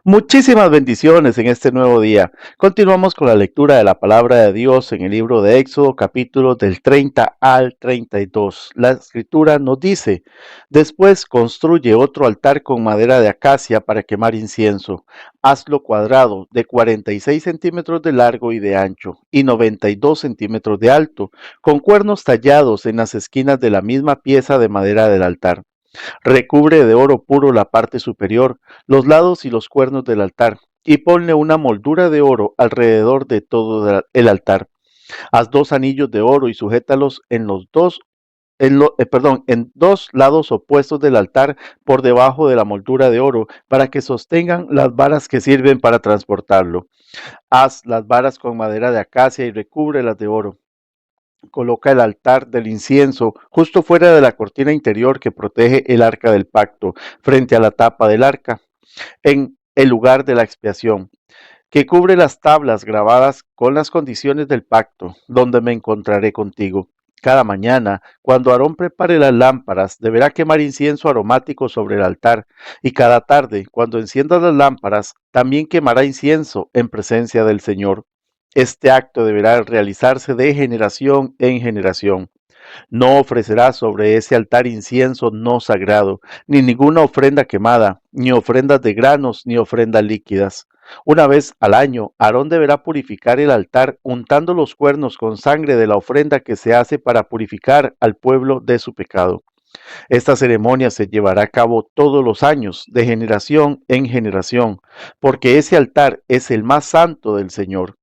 Muchísimas bendiciones en este nuevo día. Continuamos con la lectura de la palabra de Dios en el libro de Éxodo, capítulo del 30 al 32. La escritura nos dice: después construye otro altar con madera de acacia para quemar incienso. Hazlo cuadrado, de 46 centímetros de largo y de ancho, y 92 centímetros de alto, con cuernos tallados en las esquinas de la misma pieza de madera del altar. Recubre de oro puro la parte superior, los lados y los cuernos del altar, y ponle una moldura de oro alrededor de todo el altar. Haz dos anillos de oro y sujétalos en dos lados opuestos del altar por debajo de la moldura de oro, para que sostengan las varas que sirven para transportarlo. Haz las varas con madera de acacia y recúbrelas de oro. Coloca el altar del incienso justo fuera de la cortina interior que protege el arca del pacto, frente a la tapa del arca, en el lugar de la expiación, que cubre las tablas grabadas con las condiciones del pacto, donde me encontraré contigo. Cada mañana, cuando Aarón prepare las lámparas, deberá quemar incienso aromático sobre el altar, y cada tarde, cuando encienda las lámparas, también quemará incienso en presencia del Señor. Este acto deberá realizarse de generación en generación. No ofrecerá sobre ese altar incienso no sagrado, ni ninguna ofrenda quemada, ni ofrendas de granos, ni ofrendas líquidas. Una vez al año, Aarón deberá purificar el altar untando los cuernos con sangre de la ofrenda que se hace para purificar al pueblo de su pecado. Esta ceremonia se llevará a cabo todos los años, de generación en generación, porque ese altar es el más santo del Señor.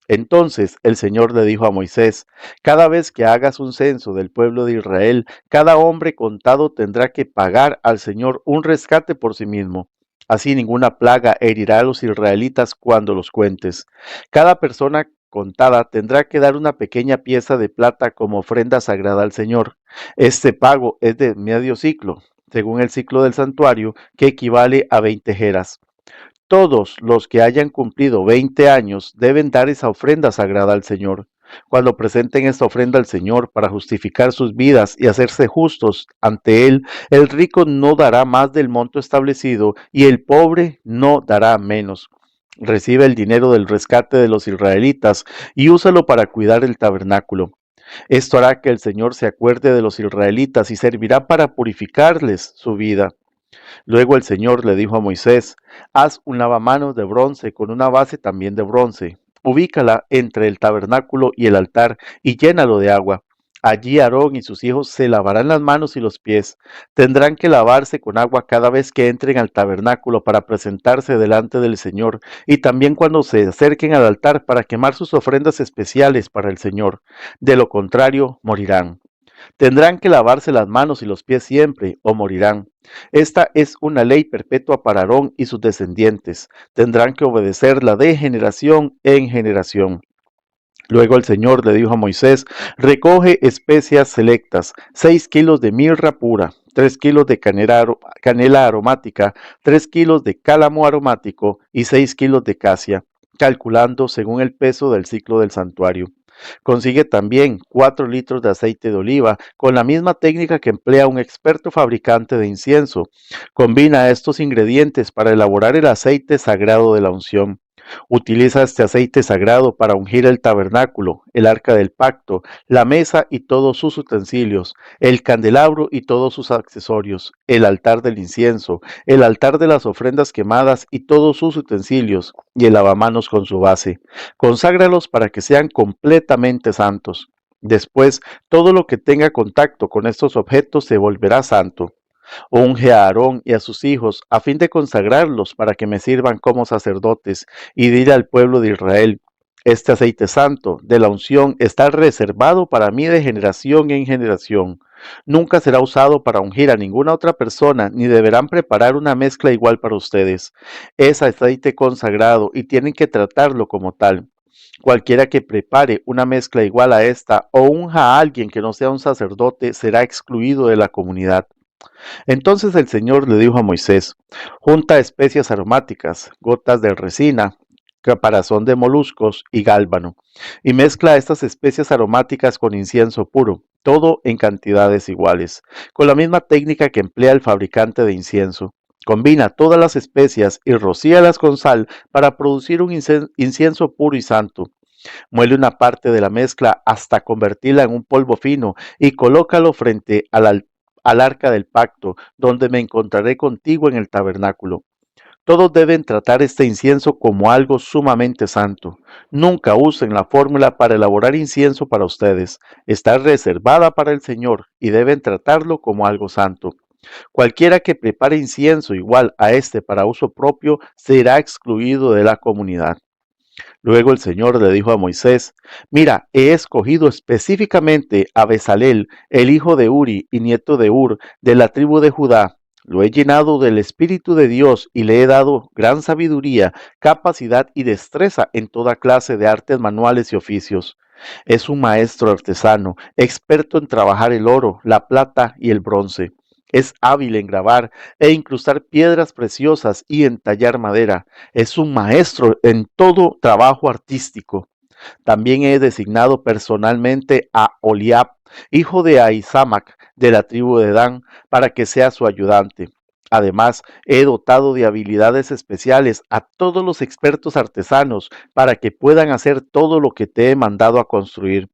Entonces el Señor le dijo a Moisés: cada vez que hagas un censo del pueblo de Israel, cada hombre contado tendrá que pagar al Señor un rescate por sí mismo. Así ninguna plaga herirá a los israelitas cuando los cuentes. Cada persona contada tendrá que dar una pequeña pieza de plata como ofrenda sagrada al Señor. Este pago es de medio ciclo, según el ciclo del santuario, que equivale a 20 jeras. Todos los que hayan cumplido 20 años deben dar esa ofrenda sagrada al Señor. Cuando presenten esta ofrenda al Señor para justificar sus vidas y hacerse justos ante Él, el rico no dará más del monto establecido y el pobre no dará menos. Recibe el dinero del rescate de los israelitas y úsalo para cuidar el tabernáculo. Esto hará que el Señor se acuerde de los israelitas y servirá para purificarles su vida. Luego el Señor le dijo a Moisés: haz un lavamanos de bronce con una base también de bronce. Ubícala entre el tabernáculo y el altar y llénalo de agua. Allí Aarón y sus hijos se lavarán las manos y los pies. Tendrán que lavarse con agua cada vez que entren al tabernáculo para presentarse delante del Señor, y también cuando se acerquen al altar para quemar sus ofrendas especiales para el Señor. De lo contrario, morirán. Tendrán que lavarse las manos y los pies siempre, o morirán. Esta es una ley perpetua para Aarón y sus descendientes. Tendrán que obedecerla de generación en generación. Luego el Señor le dijo a Moisés: recoge especias selectas, 6 kilos de mirra pura, 3 kilos de canela aromática, 3 kilos de cálamo aromático y 6 kilos de casia, calculando según el peso del ciclo del santuario. Consigue también 4 litros de aceite de oliva, con la misma técnica que emplea un experto fabricante de incienso. Combina estos ingredientes para elaborar el aceite sagrado de la unción. Utiliza este aceite sagrado para ungir el tabernáculo, el arca del pacto, la mesa y todos sus utensilios, el candelabro y todos sus accesorios, el altar del incienso, el altar de las ofrendas quemadas y todos sus utensilios, y el lavamanos con su base. Conságralos para que sean completamente santos. Después, todo lo que tenga contacto con estos objetos se volverá santo. Unge a Aarón y a sus hijos a fin de consagrarlos para que me sirvan como sacerdotes, y dile al pueblo de Israel: este aceite santo de la unción está reservado para mí de generación en generación. Nunca será usado para ungir a ninguna otra persona, ni deberán preparar una mezcla igual para ustedes. Es aceite consagrado y tienen que tratarlo como tal. Cualquiera que prepare una mezcla igual a esta o unja a alguien que no sea un sacerdote será excluido de la comunidad. Entonces el Señor le dijo a Moisés: junta especias aromáticas, gotas de resina, caparazón de moluscos y gálbano, y mezcla estas especias aromáticas con incienso puro, todo en cantidades iguales, con la misma técnica que emplea el fabricante de incienso. Combina todas las especias y rocíalas con sal para producir un incienso puro y santo. Muele una parte de la mezcla hasta convertirla en un polvo fino y colócalo frente al arca del pacto, donde me encontraré contigo en el tabernáculo. Todos deben tratar este incienso como algo sumamente santo. Nunca usen la fórmula para elaborar incienso para ustedes. Está reservada para el Señor y deben tratarlo como algo santo. Cualquiera que prepare incienso igual a este para uso propio será excluido de la comunidad. Luego el Señor le dijo a Moisés: Mira, he escogido específicamente a Bezalel, el hijo de Uri y nieto de Ur, de la tribu de Judá. Lo he llenado del Espíritu de Dios y le he dado gran sabiduría, capacidad y destreza en toda clase de artes manuales y oficios. Es un maestro artesano, experto en trabajar el oro, la plata y el bronce. Es hábil en grabar e incrustar piedras preciosas y en tallar madera. Es un maestro en todo trabajo artístico. También he designado personalmente a Oliab, hijo de Ahisamac, de la tribu de Dan, para que sea su ayudante. Además, he dotado de habilidades especiales a todos los expertos artesanos para que puedan hacer todo lo que te he mandado a construir: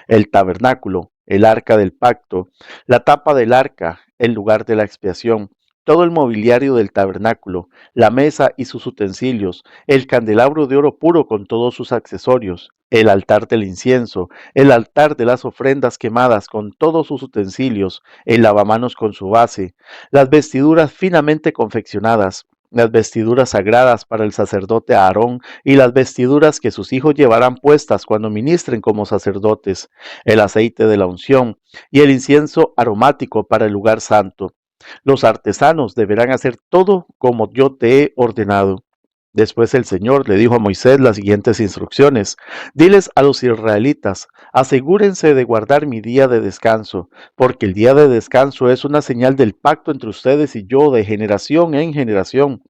el tabernáculo, el arca del pacto, la tapa del arca, el lugar de la expiación, todo el mobiliario del tabernáculo, la mesa y sus utensilios, el candelabro de oro puro con todos sus accesorios, el altar del incienso, el altar de las ofrendas quemadas con todos sus utensilios, el lavamanos con su base, las vestiduras finamente confeccionadas, las vestiduras sagradas para el sacerdote Aarón y las vestiduras que sus hijos llevarán puestas cuando ministren como sacerdotes, el aceite de la unción y el incienso aromático para el lugar santo. Los artesanos deberán hacer todo como yo te he ordenado. Después el Señor le dijo a Moisés las siguientes instrucciones: Diles a los israelitas: asegúrense de guardar mi día de descanso, porque el día de descanso es una señal del pacto entre ustedes y yo de generación en generación.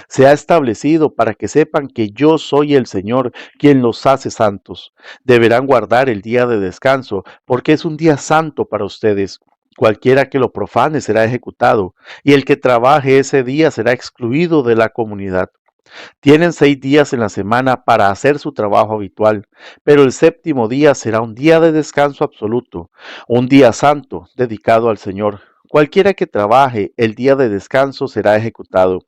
Se ha establecido para que sepan que yo soy el Señor, quien los hace santos. Deberán guardar el día de descanso, porque es un día santo para ustedes. Cualquiera que lo profane será ejecutado, y el que trabaje ese día será excluido de la comunidad. Tienen 6 días en la semana para hacer su trabajo habitual, pero el séptimo día será un día de descanso absoluto, un día santo dedicado al Señor. Cualquiera que trabaje el día de descanso será ejecutado.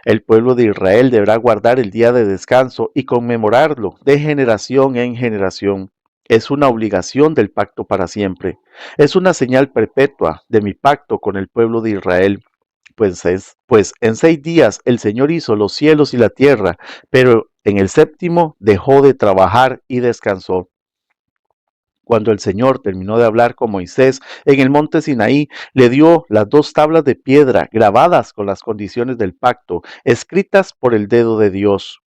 El pueblo de Israel deberá guardar el día de descanso y conmemorarlo de generación en generación. Es una obligación del pacto para siempre. Es una señal perpetua de mi pacto con el pueblo de Israel. Pues en 6 días el Señor hizo los cielos y la tierra, pero en el séptimo dejó de trabajar y descansó. Cuando el Señor terminó de hablar con Moisés en el monte Sinaí, le dio las 2 tablas de piedra grabadas con las condiciones del pacto, escritas por el dedo de Dios.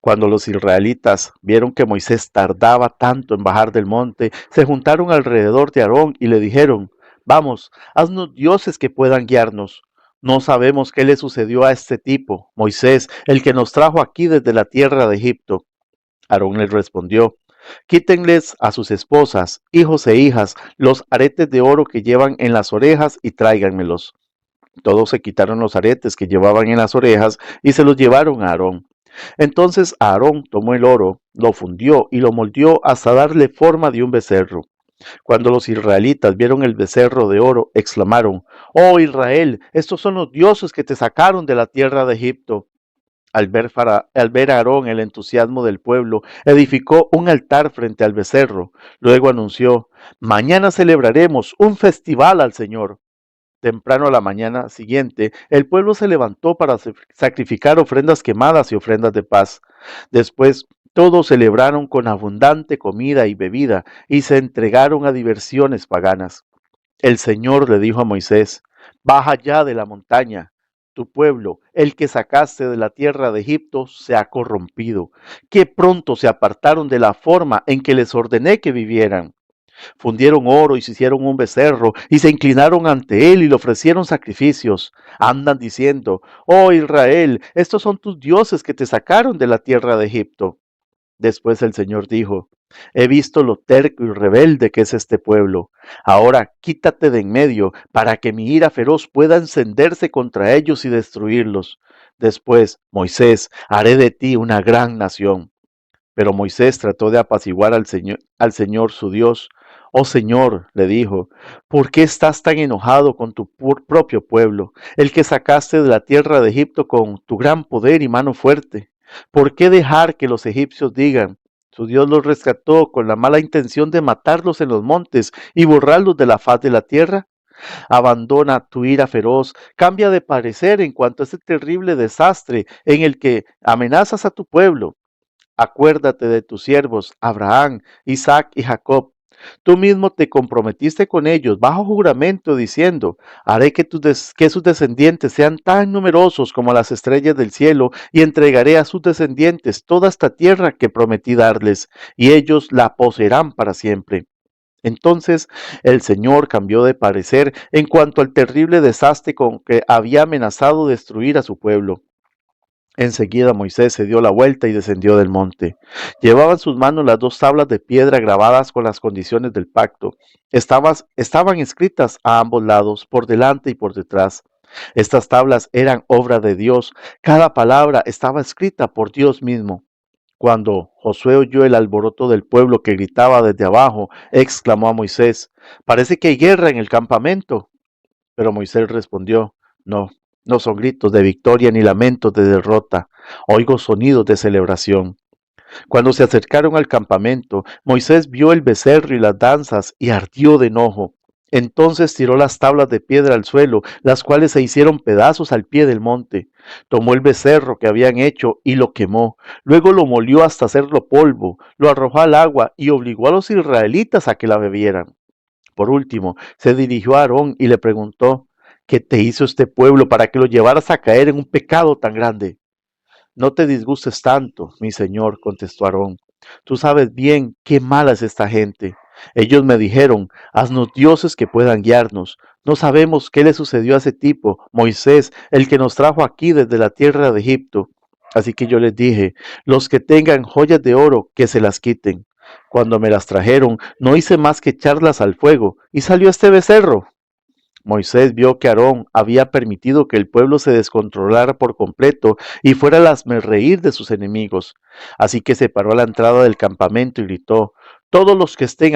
Cuando los israelitas vieron que Moisés tardaba tanto en bajar del monte, se juntaron alrededor de Aarón y le dijeron: Vamos, haznos dioses que puedan guiarnos. No sabemos qué le sucedió a este tipo, Moisés, el que nos trajo aquí desde la tierra de Egipto. Aarón les respondió: Quítenles a sus esposas, hijos e hijas, los aretes de oro que llevan en las orejas y tráiganmelos. Todos se quitaron los aretes que llevaban en las orejas y se los llevaron a Aarón. Entonces Aarón tomó el oro, lo fundió y lo moldeó hasta darle forma de un becerro. Cuando los israelitas vieron el becerro de oro, exclamaron: Oh Israel, estos son los dioses que te sacaron de la tierra de Egipto. Al ver a Aarón el entusiasmo del pueblo, edificó un altar frente al becerro. Luego anunció: Mañana celebraremos un festival al Señor. Temprano a la mañana siguiente, el pueblo se levantó para sacrificar ofrendas quemadas y ofrendas de paz. Después, todos celebraron con abundante comida y bebida y se entregaron a diversiones paganas. El Señor le dijo a Moisés: Baja ya de la montaña. Tu pueblo, el que sacaste de la tierra de Egipto, se ha corrompido. Qué pronto se apartaron de la forma en que les ordené que vivieran. Fundieron oro y se hicieron un becerro y se inclinaron ante él y le ofrecieron sacrificios. Andan diciendo: Oh Israel, estos son tus dioses que te sacaron de la tierra de Egipto. Después el Señor dijo: He visto lo terco y rebelde que es este pueblo. Ahora quítate de en medio, para que mi ira feroz pueda encenderse contra ellos y destruirlos. Después, Moisés, haré de ti una gran nación. Pero Moisés trató de apaciguar al Señor su Dios. Oh Señor, le dijo, ¿por qué estás tan enojado con tu propio pueblo, el que sacaste de la tierra de Egipto con tu gran poder y mano fuerte? ¿Por qué dejar que los egipcios digan, su Dios los rescató con la mala intención de matarlos en los montes y borrarlos de la faz de la tierra? Abandona tu ira feroz, cambia de parecer en cuanto a ese terrible desastre en el que amenazas a tu pueblo. Acuérdate de tus siervos, Abraham, Isaac y Jacob. Tú mismo te comprometiste con ellos bajo juramento diciendo, haré que sus descendientes sean tan numerosos como las estrellas del cielo y entregaré a sus descendientes toda esta tierra que prometí darles, y ellos la poseerán para siempre. Entonces el Señor cambió de parecer en cuanto al terrible desastre con que había amenazado destruir a su pueblo. Enseguida Moisés se dio la vuelta y descendió del monte. Llevaba en sus manos las dos tablas de piedra grabadas con las condiciones del pacto. Estaban escritas a ambos lados, por delante y por detrás. Estas tablas eran obra de Dios. Cada palabra estaba escrita por Dios mismo. Cuando Josué oyó el alboroto del pueblo que gritaba desde abajo, exclamó a Moisés: Parece que hay guerra en el campamento. Pero Moisés respondió: No, no son gritos de victoria ni lamentos de derrota. Oigo sonidos de celebración. Cuando se acercaron al campamento, Moisés vio el becerro y las danzas y ardió de enojo. Entonces tiró las tablas de piedra al suelo, las cuales se hicieron pedazos al pie del monte. Tomó el becerro que habían hecho y lo quemó. Luego lo molió hasta hacerlo polvo, lo arrojó al agua y obligó a los israelitas a que la bebieran. Por último, se dirigió a Aarón y le preguntó: ¿Qué te hizo este pueblo para que lo llevaras a caer en un pecado tan grande? No te disgustes tanto, mi señor, contestó Aarón. Tú sabes bien qué mala es esta gente. Ellos me dijeron: haznos dioses que puedan guiarnos. No sabemos qué le sucedió a ese tipo, Moisés, el que nos trajo aquí desde la tierra de Egipto. Así que yo les dije: los que tengan joyas de oro, que se las quiten. Cuando me las trajeron, no hice más que echarlas al fuego, y salió este becerro. Moisés vio que Aarón había permitido que el pueblo se descontrolara por completo y fuera el hazmerreír de sus enemigos. Así que se paró a la entrada del campamento y gritó: Todos los que estén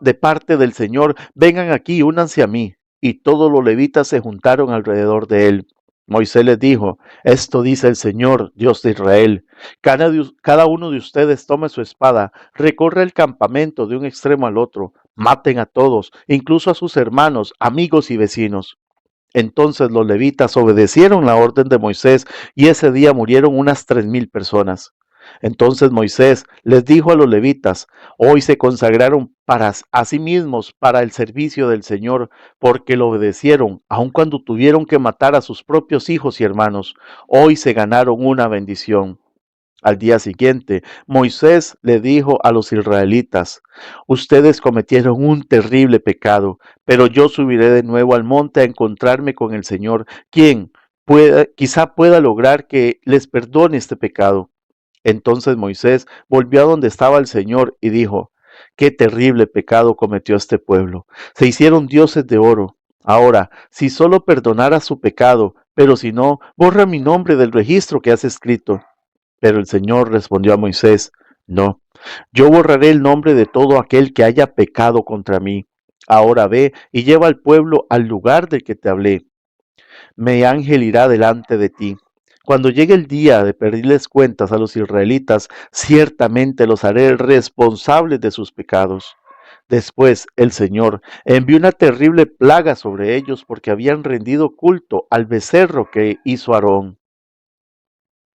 de parte del Señor, vengan aquí y únanse a mí. Y todos los levitas se juntaron alrededor de él. Moisés les dijo: Esto dice el Señor, Dios de Israel: cada uno de ustedes tome su espada, recorre el campamento de un extremo al otro, maten a todos, incluso a sus hermanos, amigos y vecinos. Entonces los levitas obedecieron la orden de Moisés y ese día murieron unas 3000 personas. Entonces Moisés les dijo a los levitas: Hoy se consagraron para a sí mismos para el servicio del Señor, porque lo obedecieron, aun cuando tuvieron que matar a sus propios hijos y hermanos. Hoy se ganaron una bendición. Al día siguiente, Moisés le dijo a los israelitas: Ustedes cometieron un terrible pecado, pero yo subiré de nuevo al monte a encontrarme con el Señor, quien quizá pueda lograr que les perdone este pecado. Entonces Moisés volvió a donde estaba el Señor y dijo: Qué terrible pecado cometió este pueblo. Se hicieron dioses de oro. Ahora, si solo perdonaras su pecado, pero si no, borra mi nombre del registro que has escrito. Pero el Señor respondió a Moisés: No, yo borraré el nombre de todo aquel que haya pecado contra mí. Ahora ve y lleva al pueblo al lugar del que te hablé. Mi ángel irá delante de ti. Cuando llegue el día de pedirles cuentas a los israelitas, ciertamente los haré responsables de sus pecados. Después el Señor envió una terrible plaga sobre ellos porque habían rendido culto al becerro que hizo Aarón.